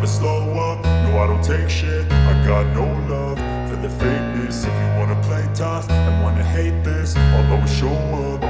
slow up, no I don't take shit. I got no love for the fakeness. If you wanna play tough and wanna hate this, I'll always show up.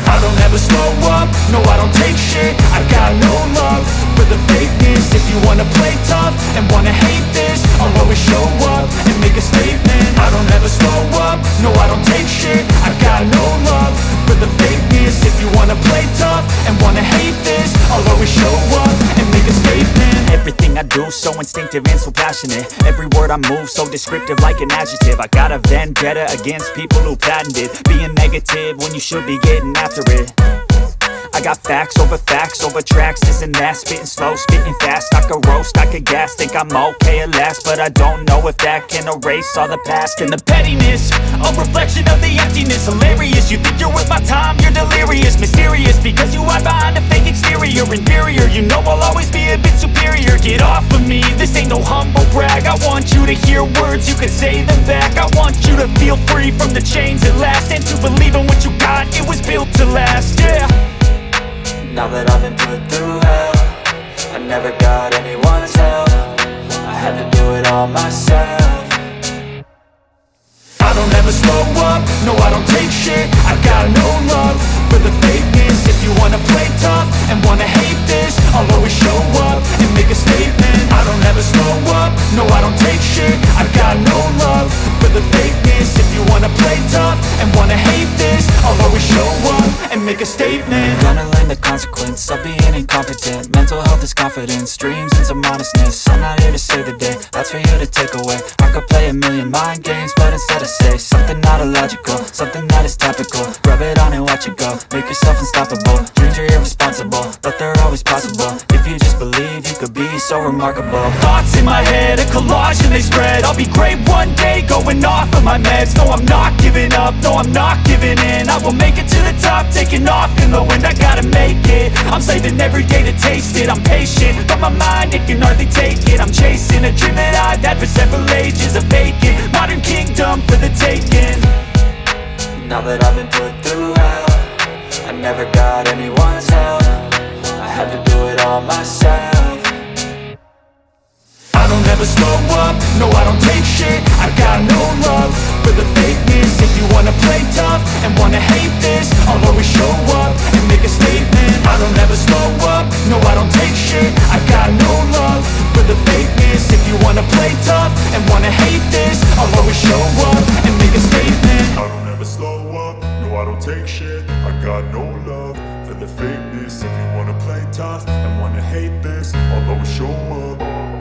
I don't ever slow up, no I don't take shit. I got no love for the fakeness. If you wanna play tough and wanna hate this, I'll always show up and make a statement. I don't ever slow up, no I don't take shit. I got no love for the fakeness. If you wanna play tough and wanna hate this, I'll always show up and make a statement. Everything I do so instinctive and so passionate. Every word I move so descriptive like an adjective. I got a vendetta against people who patented being negative when you should be getting after it. I got facts over tracks, this and that. Spitting slow, spitting fast. I could roast, I could gas. Think I'm okay at last, but I don't know if that can erase all the past. And the pettiness, a reflection of the emptiness. Hilarious, you think you're worth my time, you're delirious. Mysterious, because you hide behind a fake exterior. Inferior, you know I'll always be a bit superior. Get off of me, this ain't no humble brag. I want you to hear words, you can say them back. I want you to feel free from the chains at last, and to believe in what you got, it was built to last, yeah. Now that I've been put through hell, I never got anyone's help. I had to do it all myself. I don't ever slow up, no I don't take shit. I got no love for the fakeness. If you wanna play tough and wanna hate this, I'll always show up and make a statement. I don't ever slow up, no I don't take shit. I got no love for the fakeness. If you wanna play tough and wanna hate this, I'll always show up and make a statement. Gonna learn the consequence of being incompetent. Mental health is confidence, dreams and some modestness. I'm not here to save the day, that's for you to take away. I could play a million mind games, but instead I say something not illogical, something that is topical. Rub it on and watch it go, make yourself unstoppable. Dreams are irresponsible, but they're always possible. If you just believe, you could be so remarkable. Thoughts in my head, a collage and they spread. I'll be great one day, going off of my meds. No, I'm not giving up, no, I'm not giving in. I will make it to the top, taking off in the wind. I gotta make it, I'm saving every day to taste it. I'm patient, but my mind, it can hardly take it. I'm chasing a dream that I've had for several ages. A vacant, modern kingdom for the taking. Now that I've been put through hell, I never got anyone's help. I had to do it all myself. I don't ever slow up, no I don't take shit. I got no love for the fakeness. If you wanna play tough and wanna hate this, I'll always show up and make a statement. I don't ever slow up, no I don't take shit. I got no love for the fakeness. If you wanna play tough and wanna hate